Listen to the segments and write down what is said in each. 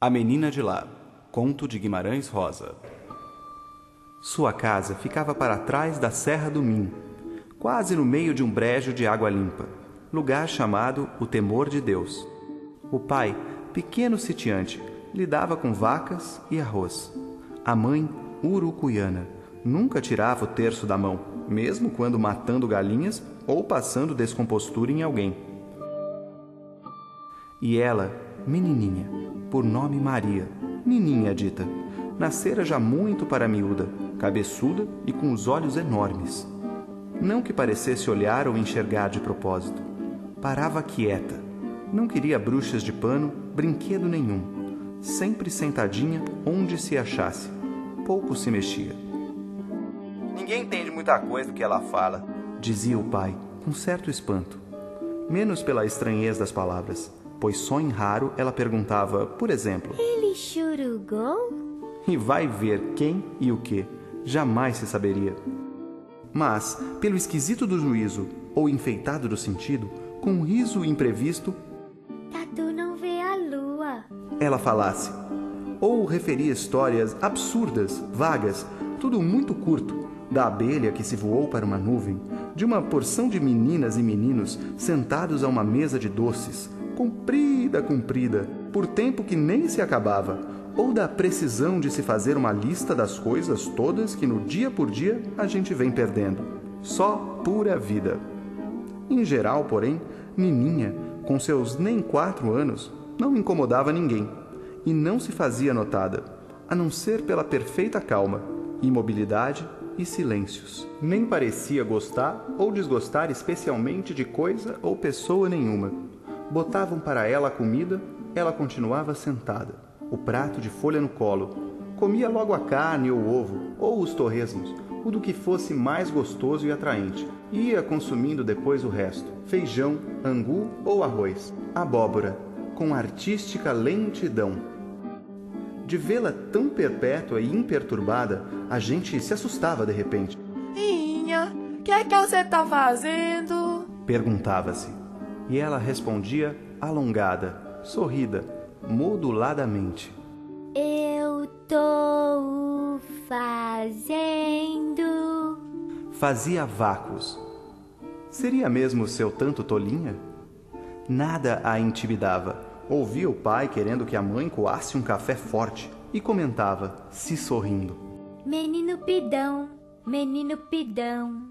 A Menina de Lá, conto de Guimarães Rosa. Sua casa ficava para trás da Serra do Minho, quase no meio de um brejo de água limpa, lugar chamado o Temor de Deus. O pai, pequeno sitiante, lidava com vacas e arroz. A mãe, urucuiana, nunca tirava o terço da mão, mesmo quando matando galinhas ou passando descompostura em alguém. E ela, menininha, por nome Maria, Nininha dita, nascera já muito para miúda, cabeçuda e com os olhos enormes. Não que parecesse olhar ou enxergar de propósito. Parava quieta. Não queria bruxas de pano, brinquedo nenhum. Sempre sentadinha onde se achasse. Pouco se mexia. Ninguém entende muita coisa do que ela fala, dizia o pai, com certo espanto. Menos pela estranheza das palavras, pois só em raro ela perguntava, por exemplo, ele churugou? E vai ver quem e o que, jamais se saberia. Mas, pelo esquisito do juízo ou enfeitado do sentido, com um riso imprevisto, Tatu não vê a lua, ela falasse. Ou referia histórias absurdas, vagas, tudo muito curto, da abelha que se voou para uma nuvem, de uma porção de meninas e meninos sentados a uma mesa de doces, comprida, por tempo que nem se acabava, ou da precisão de se fazer uma lista das coisas todas que no dia por dia a gente vem perdendo. Só pura vida. Em geral, porém, Nininha, com seus nem 4 anos, não incomodava ninguém e não se fazia notada, a não ser pela perfeita calma, imobilidade e silêncios. Nem parecia gostar ou desgostar especialmente de coisa ou pessoa nenhuma. Botavam para ela a comida, ela continuava sentada, o prato de folha no colo. Comia logo a carne ou o ovo, ou os torresmos, o do que fosse mais gostoso e atraente. Ia consumindo depois o resto, feijão, angu ou arroz, abóbora, com artística lentidão. De vê-la tão perpétua e imperturbada, a gente se assustava de repente. Inha, o que é que você tá fazendo? Perguntava-se. E ela respondia alongada, sorrida, moduladamente. Eu tô fazendo. Fazia vácuos. Seria mesmo seu tanto tolinha? Nada a intimidava. Ouvia o pai querendo que a mãe coasse um café forte e comentava, se sorrindo. Menino pidão, menino pidão.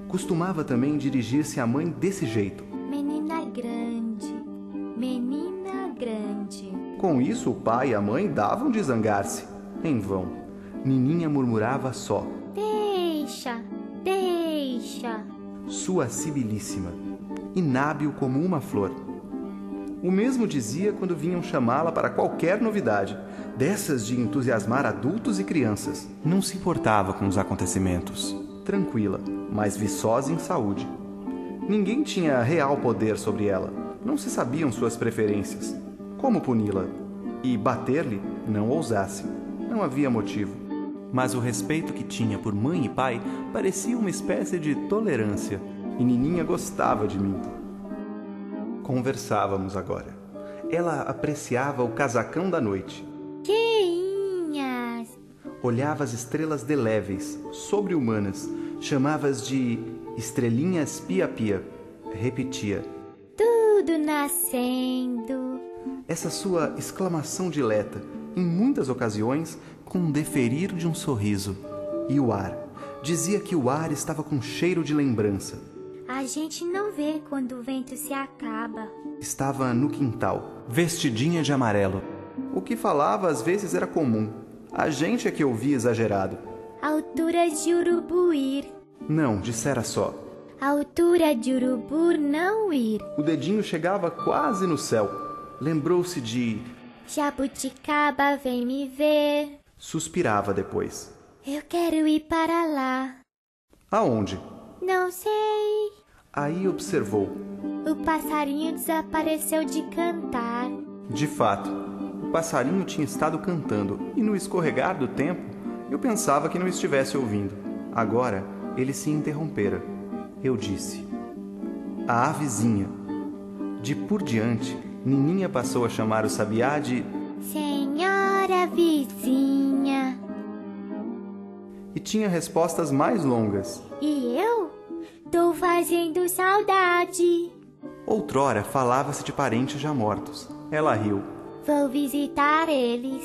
Costumava também dirigir-se à mãe desse jeito. Menina grande, menina grande. Com isso, o pai e a mãe davam de zangar-se. Em vão. Nininha murmurava só. Deixa, deixa. Sua sibilíssima, inábil como uma flor. O mesmo dizia quando vinham chamá-la para qualquer novidade, dessas de entusiasmar adultos e crianças. Não se importava com os acontecimentos. Tranquila, mas viçosa em saúde. Ninguém tinha real poder sobre ela. Não se sabiam suas preferências. Como puni-la? E bater-lhe não ousasse. Não havia motivo. Mas o respeito que tinha por mãe e pai parecia uma espécie de tolerância. E Nininha gostava de mim. Conversávamos agora. Ela apreciava o casacão da noite. Cheinhas. Olhava as estrelas deléveis, sobre-humanas. Chamava-as de estrelinhas pia-pia. Repetia. Tudo nascendo. Essa sua exclamação dileta, em muitas ocasiões, com um deferir de um sorriso. E o ar. Dizia que o ar estava com cheiro de lembrança. A gente não vê quando o vento se acaba. Estava no quintal, vestidinha de amarelo. O que falava às vezes era comum. A gente é que ouvia exagerado. Altura de urubuir. Não, dissera só. Altura de urubu não ir. O dedinho chegava quase no céu. Lembrou-se de... Jabuticaba vem me ver. Suspirava depois. Eu quero ir para lá. Aonde? Não sei. Aí observou. O passarinho desapareceu de cantar. De fato, o passarinho tinha estado cantando e no escorregar do tempo eu pensava que não estivesse ouvindo. Agora ele se interrompera. Eu disse. A avezinha. De por diante, Nininha passou a chamar o sabiá de... Senhor. Ora, vizinha. E tinha respostas mais longas. E eu? Tô fazendo saudade. Outrora falava-se de parentes já mortos. Ela riu. Vou visitar eles.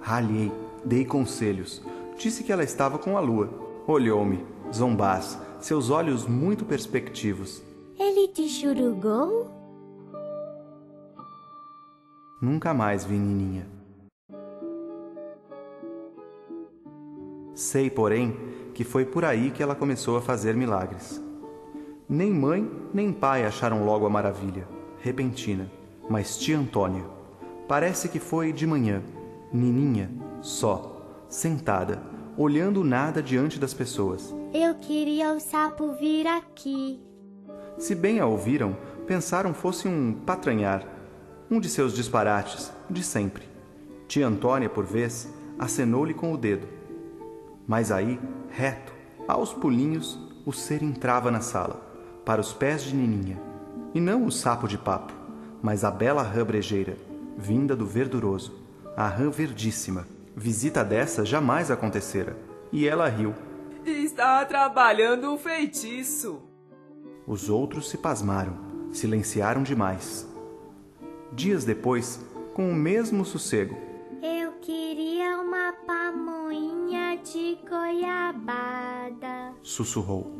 Ralhei, dei conselhos. Disse que ela estava com a lua. Olhou-me, zombaz, seus olhos muito perspectivos. Ele te churugou? Nunca mais vi Nininha. Sei, porém, que foi por aí que ela começou a fazer milagres. Nem mãe, nem pai acharam logo a maravilha, repentina, mas tia Antônia. Parece que foi de manhã, Nininha, só, sentada, olhando nada diante das pessoas. Eu queria o sapo vir aqui. Se bem a ouviram, pensaram fosse um patranhar, um de seus disparates, de sempre. Tia Antônia, por vez, acenou-lhe com o dedo. Mas aí, reto, aos pulinhos, o ser entrava na sala, para os pés de Nininha. E não o sapo de papo, mas a bela rã brejeira, vinda do verduroso, a rã verdíssima. Visita dessa jamais acontecera. E ela riu. Está trabalhando um feitiço. Os outros se pasmaram, silenciaram demais. Dias depois, com o mesmo sossego. Eu queria uma pamonha de goiabada. Sussurrou.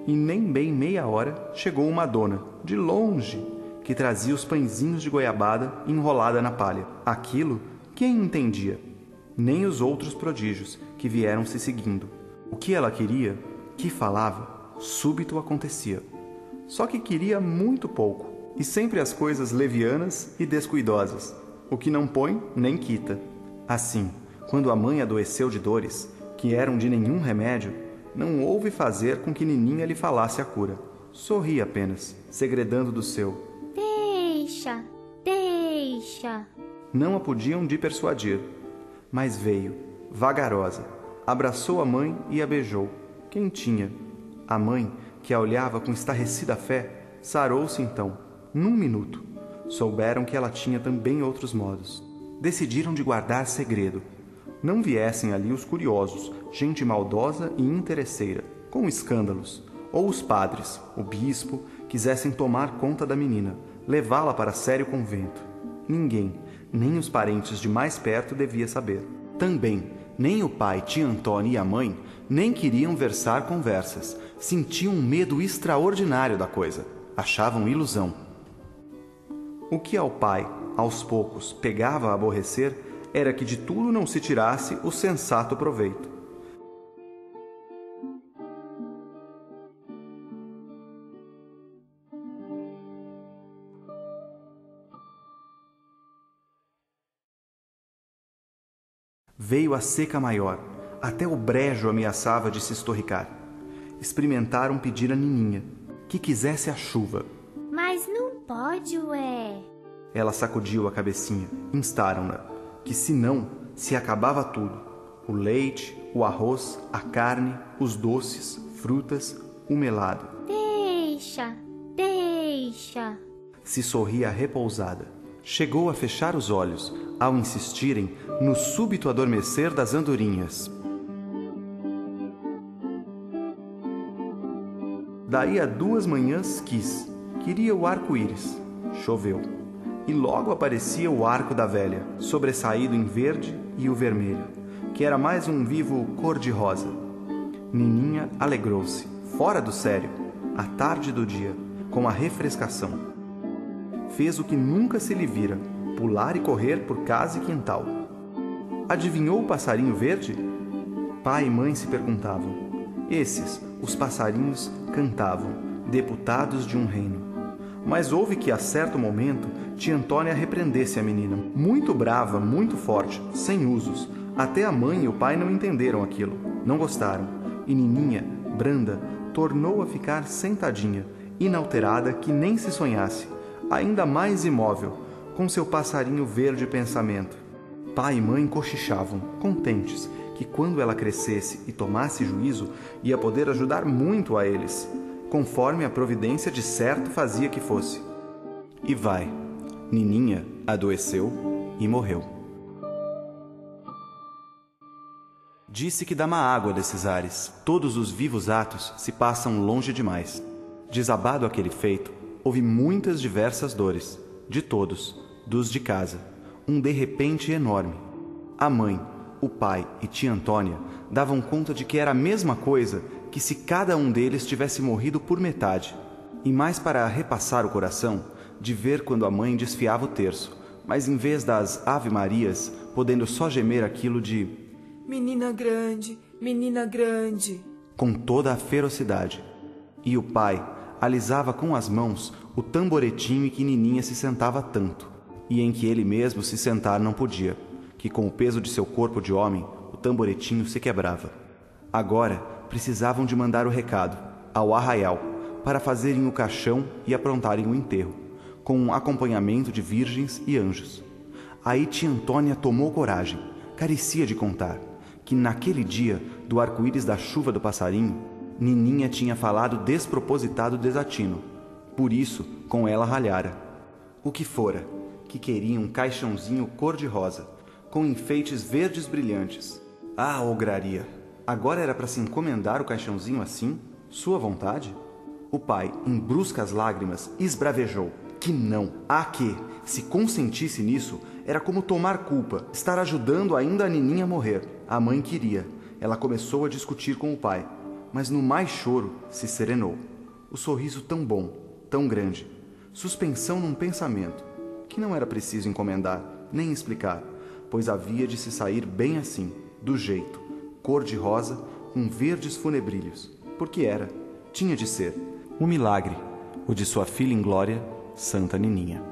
E nem bem meia hora chegou uma dona, de longe, que trazia os pãezinhos de goiabada enrolada na palha. Aquilo, quem entendia? Nem os outros prodígios que vieram se seguindo. O que ela queria, que falava, súbito acontecia. Só que queria muito pouco, e sempre as coisas levianas e descuidosas. O que não põe, nem quita. Assim, quando a mãe adoeceu de dores, que eram de nenhum remédio, não houve fazer com que Nininha lhe falasse a cura. Sorria apenas, segredando do seu. Deixa, deixa. Não a podiam de persuadir. Mas veio, vagarosa, abraçou a mãe e a beijou, quentinha. A mãe, que a olhava com estarrecida fé, sarou-se então, num minuto. Souberam que ela tinha também outros modos. Decidiram de guardar segredo. Não viessem ali os curiosos, gente maldosa e interesseira, com escândalos, ou os padres, o bispo, quisessem tomar conta da menina, levá-la para sério convento. Ninguém, nem os parentes de mais perto devia saber. Também, nem o pai, tia Antônia e a mãe, nem queriam versar conversas. Sentiam um medo extraordinário da coisa. Achavam ilusão. O que ao pai, aos poucos, pegava a aborrecer, era que de tudo não se tirasse o sensato proveito. Veio a seca maior, até o brejo ameaçava de se estorricar. Experimentaram pedir a Nininha, que quisesse a chuva. Mas não pode, ué. Ela sacudiu a cabecinha, instaram-na, que senão se acabava tudo. O leite, o arroz, a carne, os doces, frutas, o melado. Deixa, deixa. Se sorria repousada. Chegou a fechar os olhos, ao insistirem no súbito adormecer das andorinhas. Daí a 2 manhãs queria o arco-íris. Choveu. E logo aparecia o arco da velha, sobressaído em verde e o vermelho, que era mais um vivo cor-de-rosa. Nininha alegrou-se, fora do sério, à tarde do dia, com a refrescação. Fez o que nunca se lhe vira, pular e correr por casa e quintal. Adivinhou o passarinho verde? Pai e mãe se perguntavam. Esses, os passarinhos, cantavam, deputados de um reino. Mas houve que, a certo momento, tia Antônia repreendesse a menina, muito brava, muito forte, sem usos. Até a mãe e o pai não entenderam aquilo, não gostaram. E Nininha, branda, tornou a ficar sentadinha, inalterada que nem se sonhasse, ainda mais imóvel, com seu passarinho verde pensamento. Pai e mãe cochichavam, contentes, que quando ela crescesse e tomasse juízo, ia poder ajudar muito a eles, conforme a providência de certo fazia que fosse. E vai, Nininha adoeceu e morreu. Disse que dá má água desses ares. Todos os vivos atos se passam longe demais. Desabado aquele feito, houve muitas diversas dores, de todos, dos de casa, um de repente enorme. A mãe, o pai e tia Antônia davam conta de que era a mesma coisa que se cada um deles tivesse morrido por metade. E mais para repassar o coração, de ver quando a mãe desfiava o terço, mas em vez das ave-marias, podendo só gemer aquilo de menina grande, com toda a ferocidade. E o pai alisava com as mãos o tamboretinho em que Nininha se sentava tanto, e em que ele mesmo se sentar não podia, que com o peso de seu corpo de homem, o tamboretinho se quebrava. Agora precisavam de mandar o recado, ao arraial, para fazerem o caixão e aprontarem o enterro, com um acompanhamento de virgens e anjos. Aí tia Antônia tomou coragem, carecia de contar, que naquele dia do arco-íris da chuva do passarinho, Nininha tinha falado despropositado desatino. Por isso, com ela ralhara. O que fora? Que queria um caixãozinho cor-de-rosa, com enfeites verdes brilhantes. Ah, ograria! Agora era para se encomendar o caixãozinho assim? Sua vontade? O pai, em bruscas lágrimas, esbravejou. Que não! Ah, que, se consentisse nisso, era como tomar culpa, estar ajudando ainda a Nininha a morrer. A mãe queria. Ela começou a discutir com o pai, mas no mais choro se serenou. O sorriso tão bom, tão grande. Suspensão num pensamento, que não era preciso encomendar, nem explicar, pois havia de se sair bem assim, do jeito, cor-de-rosa, com verdes funebrilhos, porque era, tinha de ser, um milagre, o de sua filha em glória, Santa Nininha.